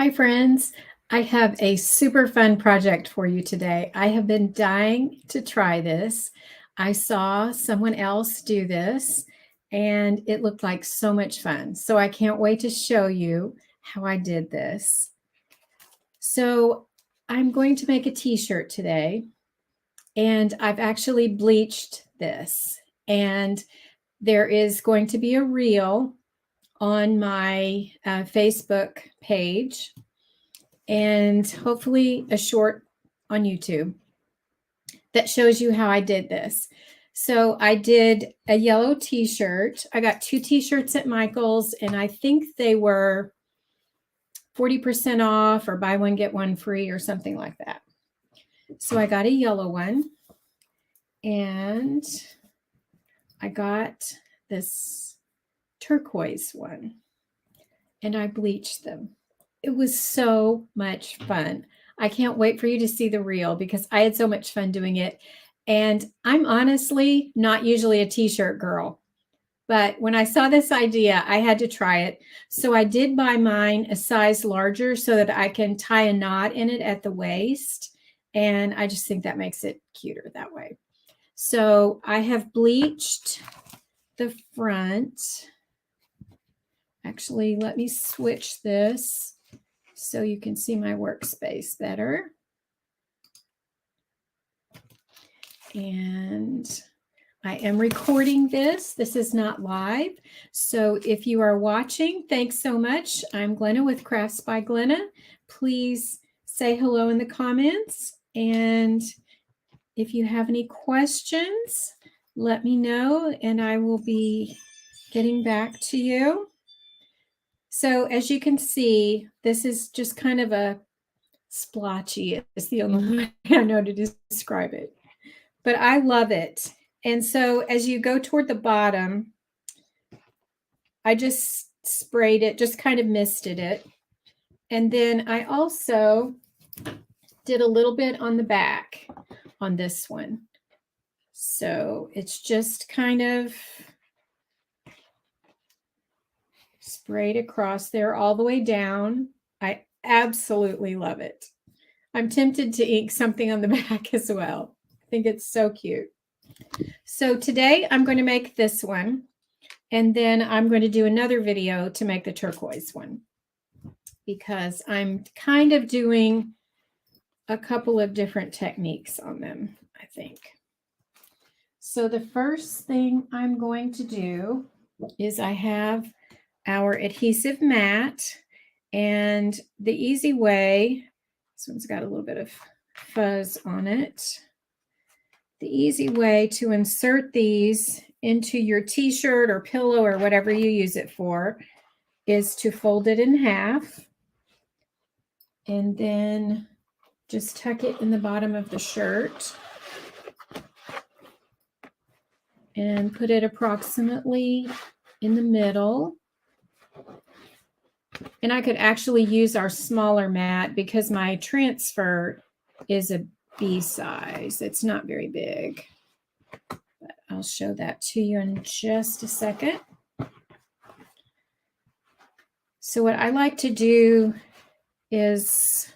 Hi, friends. I have a super fun project for you today. I have been dying to try this. I saw someone else do this and it looked like so much fun. So I can't wait to show you how I did this. So I'm going to make a t-shirt today and I've actually bleached this, and there is going to be a reel on my Facebook page and hopefully a short on YouTube that shows you how I did this. So I did a yellow t-shirt. I got 2 t-shirts at Michael's and I think they were 40% off or buy one, get one free or something like that. So I got a yellow one and I got this turquoise one and I bleached them. It was so much fun. I can't wait for you to see the reel because I had so much fun doing it. And I'm honestly not usually a t-shirt girl, but when I saw this idea, I had to try it. So I did buy mine a size larger so that I can tie a knot in it at the waist. And I just think that makes it cuter that way. So I have bleached the front. Actually, let me switch this so you can see my workspace better. And I am recording this. This is not live. So if you are watching, thanks so much. I'm Glenna with Crafts by Glenna. Please say hello in the comments. And if you have any questions, let me know and I will be getting back to you. So as you can see, this is just kind of a splotchy is the only way I know to describe it. But I love it. And so as you go toward the bottom, I just sprayed it, just kind of misted it. And then I also did a little bit on the back on this one. So it's just kind of sprayed across there all the way down. I absolutely love it. I'm tempted to ink something on the back as well. I think it's so cute. So today I'm going to make this one, and then I'm going to do another video to make the turquoise one because I'm kind of doing a couple of different techniques on them, I think. So the first thing I'm going to do is I have our adhesive mat, and the easy way, this one's got a little bit of fuzz on it. The easy way to insert these into your t-shirt or pillow or whatever you use it for is to fold it in half and then just tuck it in the bottom of the shirt and put it approximately in the middle. And I could actually use our smaller mat because my transfer is a B size. It's not very big. But I'll show that to you in just a second. So what I like to do is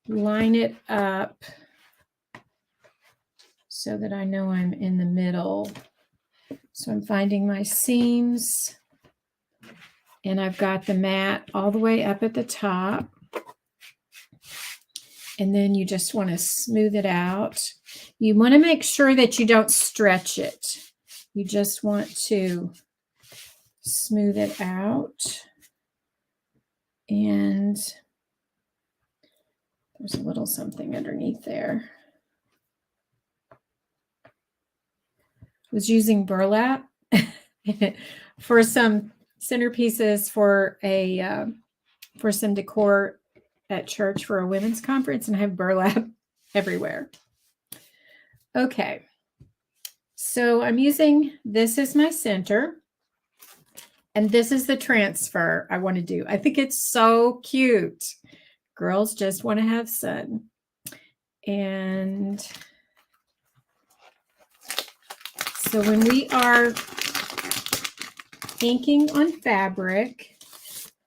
line it up so that I know I'm in the middle. So I'm finding my seams, and I've got the mat all the way up at the top. And then you just want to smooth it out. You want to make sure that you don't stretch it. You just want to smooth it out. And there's a little something underneath there. I was using burlap for some centerpieces for some decor at church for a women's conference, and I have burlap everywhere. Okay, so I'm using this as my center, and this is the transfer I want to do. I think it's so cute. Girls just want to have sun. And so when we are inking on fabric,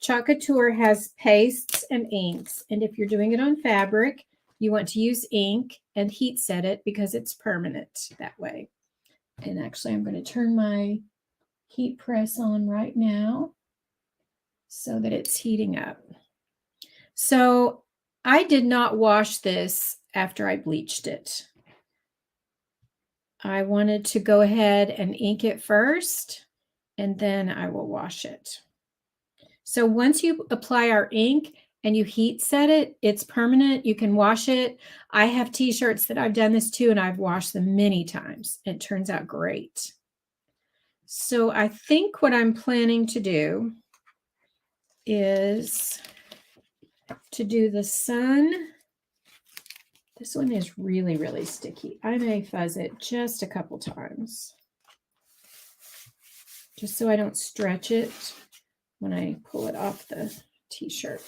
Chalk Couture has pastes and inks. And if you're doing it on fabric, you want to use ink and heat set it because it's permanent that way. And actually, I'm going to turn my heat press on right now so that it's heating up. So I did not wash this after I bleached it. I wanted to go ahead and ink it first, and then I will wash it. So once you apply our ink and you heat set it, it's permanent. You can wash it. I have t-shirts that I've done this to, and I've washed them many times. It turns out great. So I think what I'm planning to do is to do the sun. This one is really, really sticky. I may fuzz it just a couple times, just so I don't stretch it when I pull it off the t-shirt.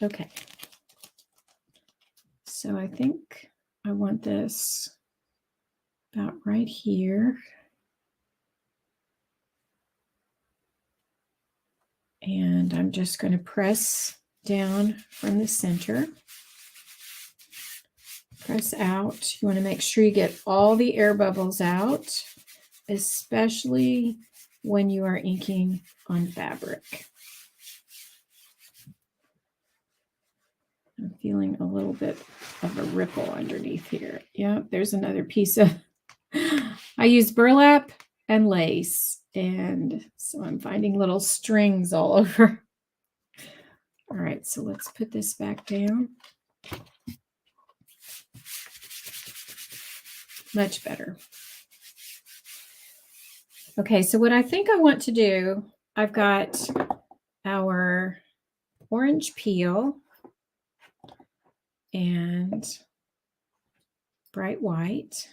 Okay. So I think I want this about right here. And I'm just going to press down from the center. Press out. You want to make sure you get all the air bubbles out, especially when you are inking on fabric. I'm feeling a little bit of a ripple underneath here. Yeah, there's another piece of, I use burlap and lace, and so I'm finding little strings all over. All right, so let's put this back down. Much better. Okay, so what I think I want to do, I've got our orange peel and bright white.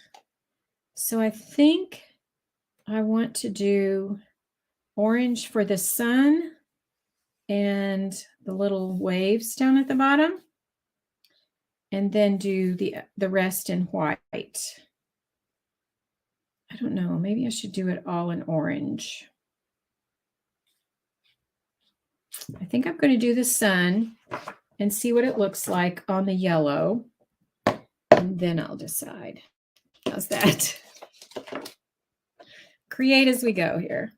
So I think I want to do orange for the sun and the little waves down at the bottom, and then do the rest in white. I don't know, maybe I should do it all in orange. I think I'm going to do the sun and see what it looks like on the yellow, and then I'll decide. How's that? Create as we go here.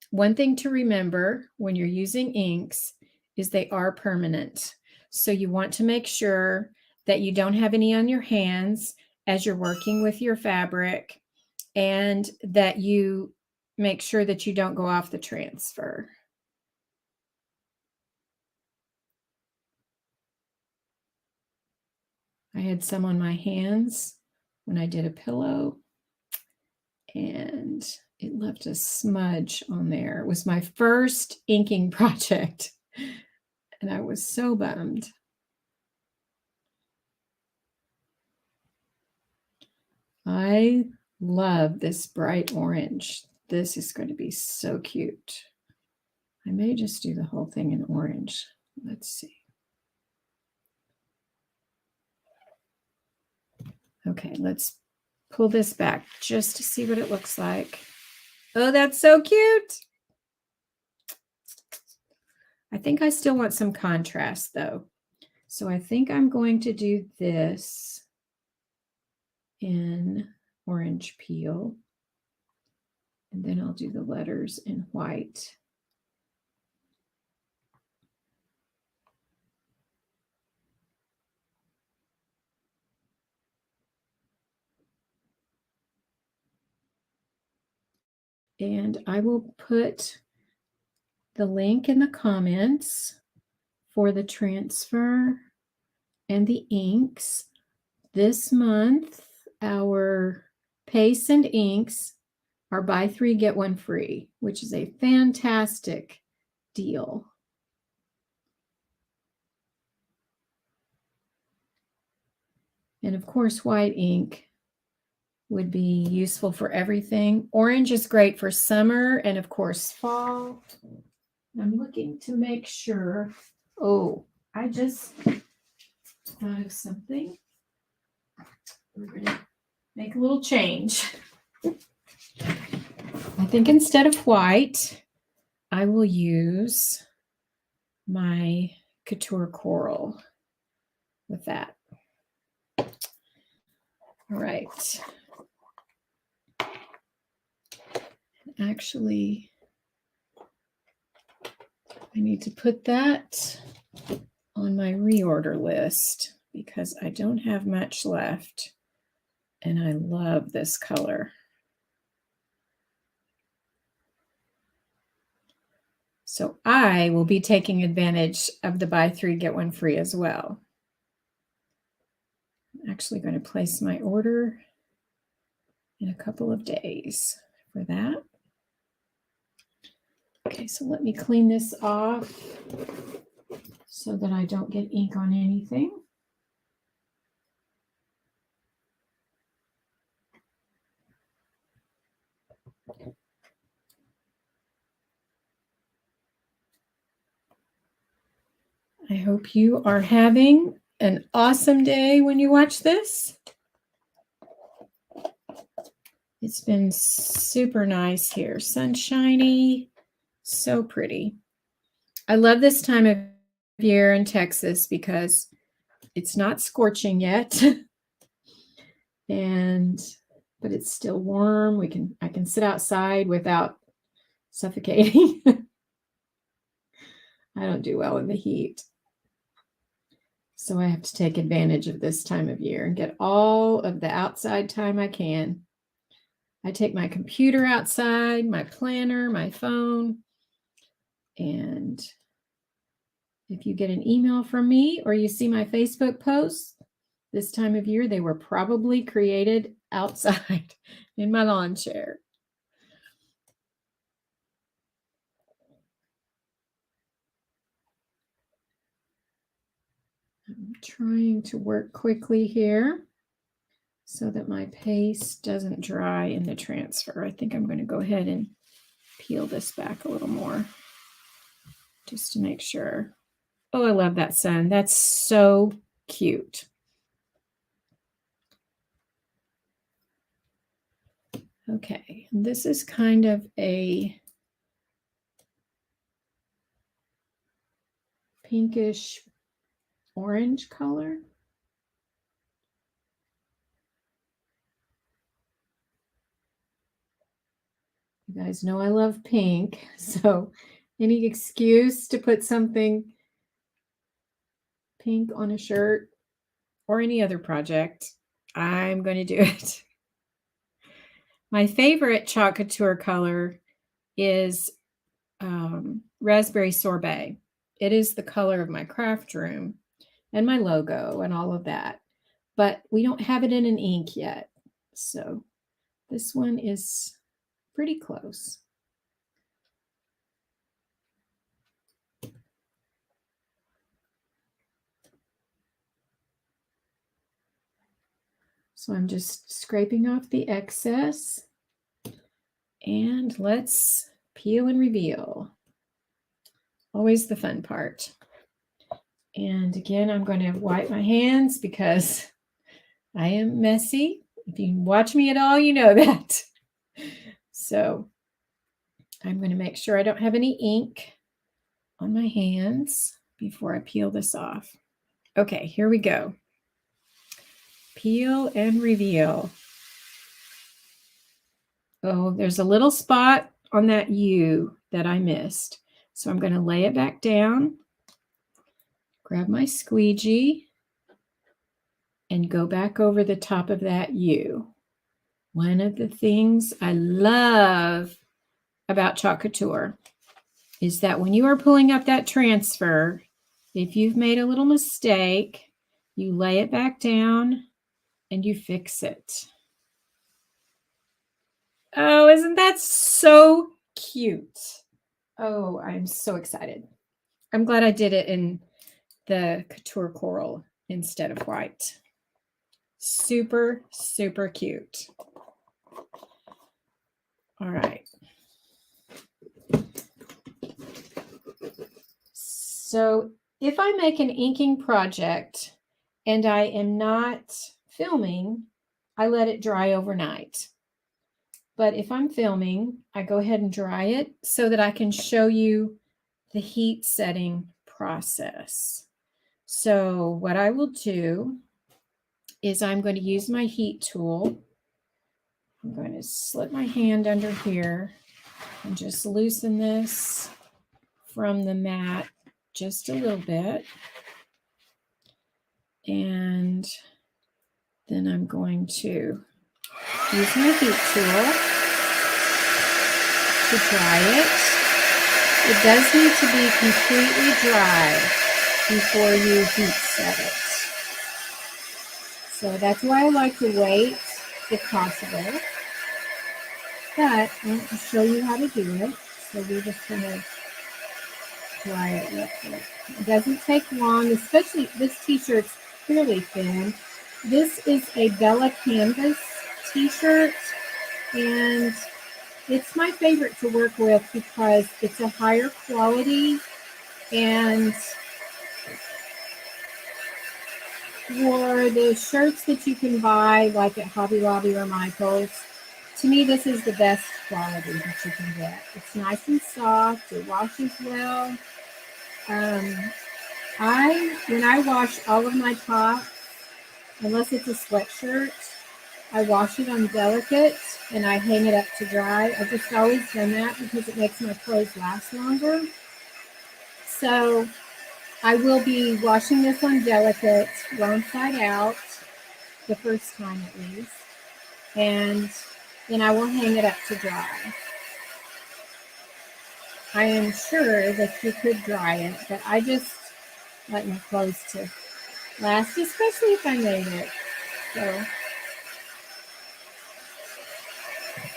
One thing to remember when you're using inks is they are permanent. So you want to make sure that you don't have any on your hands as you're working with your fabric, and that you make sure that you don't go off the transfer. I had some on my hands when I did a pillow, and it left a smudge on there. It was my first inking project, and I was so bummed. I love this bright orange. This is going to be so cute. I may just do the whole thing in orange. Let's see. Okay, let's pull this back just to see what it looks like. Oh, that's so cute. I think I still want some contrast though. So I think I'm going to do this in orange peel, and then I'll do the letters in white. And I will put the link in the comments for the transfer and the inks. This month, our pastes and inks are buy 3, get 1 free, which is a fantastic deal. And of course, white ink would be useful for everything. Orange is great for summer and of course fall. I'm looking to make sure. Oh, I just thought of something. we're going to make a little change. I think instead of white, I will use my Couture Coral with that. All right. Actually, I need to put that on my reorder list because I don't have much left and I love this color. So I will be taking advantage of the buy 3, get 1 free as well. I'm actually going to place my order in a couple of days for that. Okay, so let me clean this off so that I don't get ink on anything. I hope you are having an awesome day when you watch this. It's been super nice here, sunshiny, so pretty. I love this time of year in Texas because it's not scorching yet, but it's still warm. I can sit outside without suffocating. I don't do well in the heat. So I have to take advantage of this time of year and get all of the outside time I can. I take my computer outside, my planner, my phone, and if you get an email from me or you see my Facebook posts, this time of year, they were probably created outside in my lawn chair. I'm trying to work quickly here so that my paste doesn't dry in the transfer. I think I'm going to go ahead and peel this back a little more just to make sure. Oh, I love that sun. That's so cute. Okay, this is kind of a pinkish orange color. You guys know I love pink, so any excuse to put something pink on a shirt or any other project, I'm going to do it. My favorite Chalk Couture color is Raspberry Sorbet. It is the color of my craft room and my logo and all of that, but we don't have it in an ink yet. So this one is pretty close. So I'm just scraping off the excess and let's peel and reveal. Always the fun part. And again, I'm going to wipe my hands because I am messy. If you watch me at all, you know that. So I'm going to make sure I don't have any ink on my hands before I peel this off. Okay, here we go. Peel and reveal. Oh, there's a little spot on that U that I missed. So I'm going to lay it back down, grab my squeegee, and go back over the top of that U. One of the things I love about Chalk Couture is that when you are pulling up that transfer, if you've made a little mistake, you lay it back down and you fix it. Oh, isn't that so cute? Oh, I'm so excited. I'm glad I did it in the Couture Coral instead of white. Super, super cute. All right. So if I make an inking project and I am not filming, I let it dry overnight. But if I'm filming, I go ahead and dry it so that I can show you the heat setting process. So what I will do is I'm going to use my heat tool. I'm going to slip my hand under here and just loosen this from the mat just a little bit. And then I'm going to use my heat tool to dry it. It does need to be completely dry before you heat set it. So that's why I like to wait if possible. But I'll show you how to do it. So we're just going to dry it real quick. It doesn't take long, especially this t-shirt's fairly thin. This is a Bella Canvas t-shirt, and it's my favorite to work with because it's a higher quality, and for the shirts that you can buy like at Hobby Lobby or Michael's, to me this is the best quality that you can get. It's nice and soft, it washes well. When I wash all of my tops, unless it's a sweatshirt, I wash it on Delicate and I hang it up to dry. I've just always done that because it makes my clothes last longer. So I will be washing this on Delicate, wrong side out, the first time at least. And then I will hang it up to dry. I am sure that you could dry it, but I just like my clothes to last, especially if I made it. So,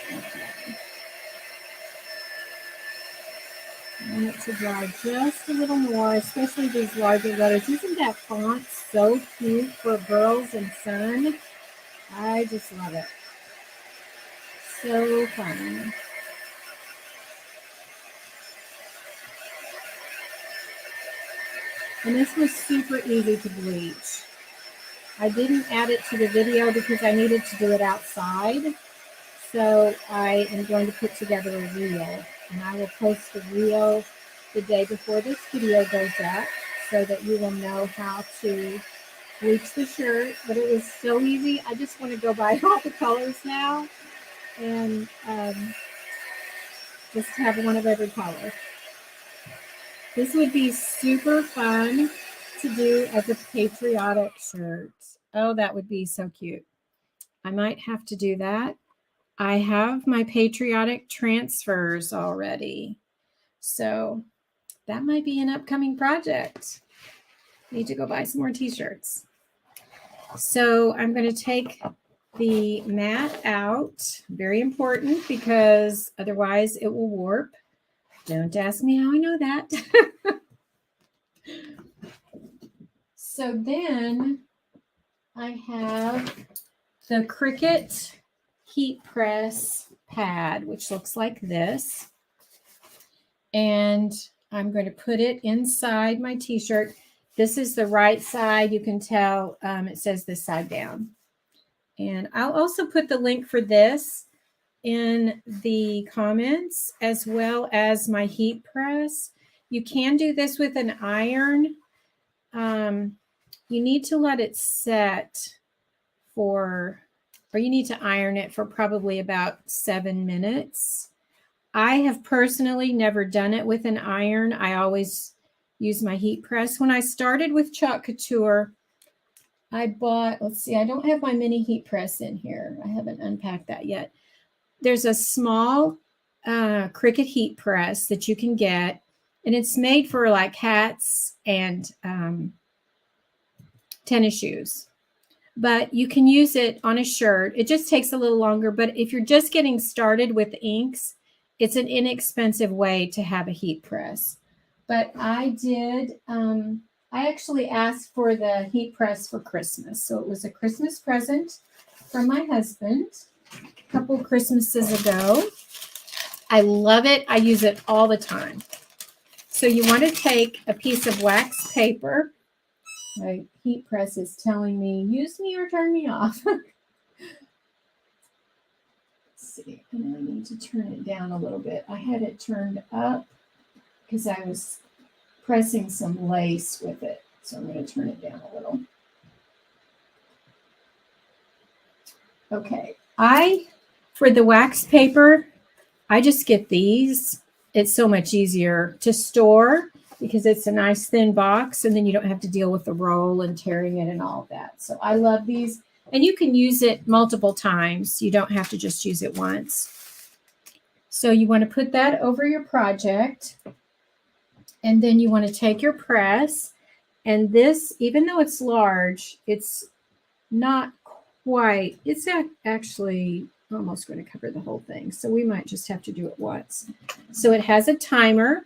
okay. I want it to dry just a little more, especially these larger letters. Isn't that font so cute for girls and sun? I just love it. So fun. And this was super easy to bleach. I didn't add it to the video because I needed to do it outside. So I am going to put together a reel, and I will post the reel the day before this video goes up so that you will know how to bleach the shirt. But it was so easy. I just want to go buy all the colors now and just have one of every color. This would be super fun to do as a patriotic shirt. Oh, that would be so cute. I might have to do that. I have my patriotic transfers already. So that might be an upcoming project. Need to go buy some more t-shirts. So I'm going to take the mat out. Very important because otherwise it will warp. Don't ask me how I know that. So then I have the Cricut heat press pad, which looks like this. And I'm going to put it inside my t-shirt. This is the right side. You can tell it says this side down. And I'll also put the link for this in the comments, as well as my heat press. You can do this with an iron. You need to let it set or you need to iron it for probably about 7 minutes. I have personally never done it with an iron. I always use my heat press. When I started with Chalk Couture, I bought, let's see, I don't have my mini heat press in here. I haven't unpacked that yet. There's a small Cricut heat press that you can get, and it's made for like hats and tennis shoes. But you can use it on a shirt. It just takes a little longer. But if you're just getting started with inks, it's an inexpensive way to have a heat press. But I did, I actually asked for the heat press for Christmas. So it was a Christmas present from my husband a couple Christmases ago. I love it. I use it all the time. So you want to take a piece of wax paper. My heat press is telling me, use me or turn me off. And I need to turn it down a little bit. I had it turned up because I was pressing some lace with it. So I'm going to turn it down a little. Okay. For the wax paper, I just get these. It's so much easier to store because it's a nice thin box and then you don't have to deal with the roll and tearing it and all of that. So I love these. And you can use it multiple times. You don't have to just use it once. So you want to put that over your project. And then you want to take your press. And this, even though it's large, it's not quite, it's actually almost going to cover the whole thing. So we might just have to do it once. So it has a timer.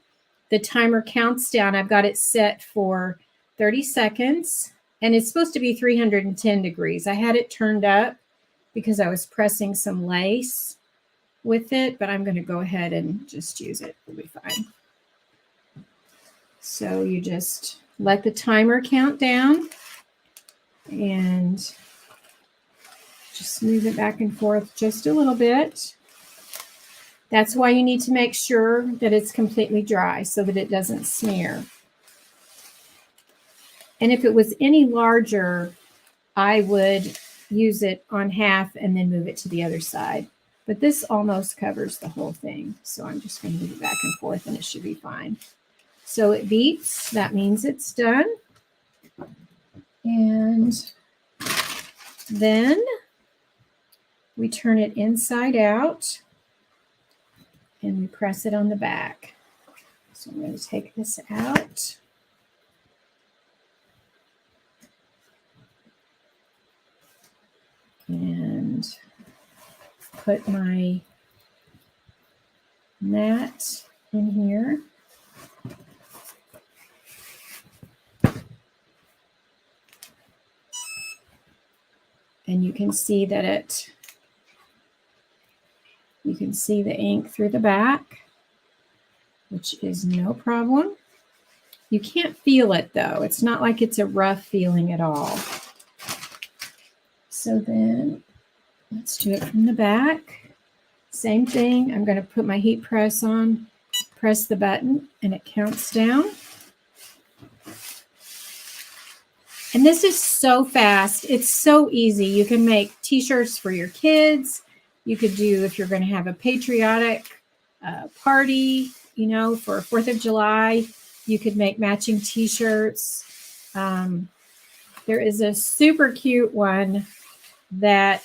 The timer counts down. I've got it set for 30 seconds and it's supposed to be 310 degrees. I had it turned up because I was pressing some lace with it, but I'm going to go ahead and just use it. It'll be fine. So you just let the timer count down and just move it back and forth just a little bit. That's why you need to make sure that it's completely dry so that it doesn't smear. And if it was any larger, I would use it on half and then move it to the other side. But this almost covers the whole thing. So I'm just going to move it back and forth and it should be fine. So it beeps. That means it's done. And then we turn it inside out and we press it on the back. So I'm going to take this out. And put my mat in here. And you can see that you can see the ink through the back, which is no problem. You can't feel it though. It's not like it's a rough feeling at all. So then let's do it from the back. Same thing. I'm going to put my heat press on, press the button, and it counts down. And this is so fast. It's so easy. You can make t-shirts for your kids. You could do, if you're going to have a patriotic party, you know, for 4th of July, you could make matching t-shirts. There is a super cute one that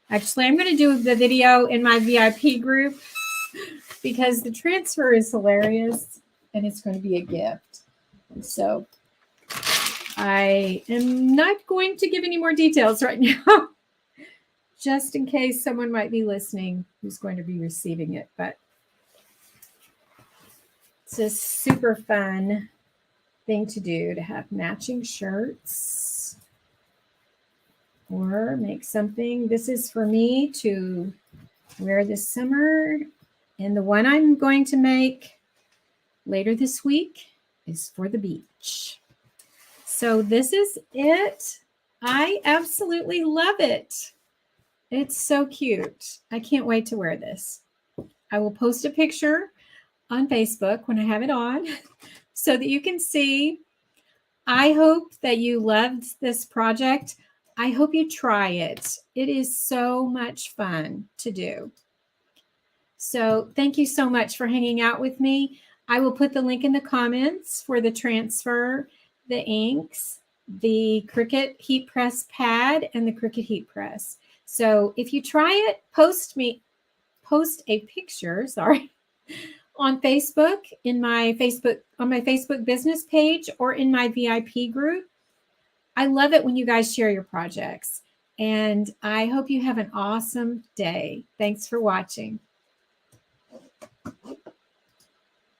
actually I'm going to do the video in my VIP group because the transfer is hilarious and it's going to be a gift. So I am not going to give any more details right now, just in case someone might be listening who's going to be receiving it. But it's a super fun thing to do, to have matching shirts or make something. This is for me to wear this summer. And the one I'm going to make later this week is for the beach. So this is it. I absolutely love it. It's so cute. I can't wait to wear this. I will post a picture on Facebook when I have it on so that you can see. I hope that you loved this project. I hope you try it. It is so much fun to do. So thank you so much for hanging out with me. I will put the link in the comments for the transfer, the inks, the Cricut heat press pad, and the Cricut heat press. So if you try it, post a picture, on Facebook, on my Facebook business page, or in my VIP group. I love it when you guys share your projects, and I hope you have an awesome day. Thanks for watching.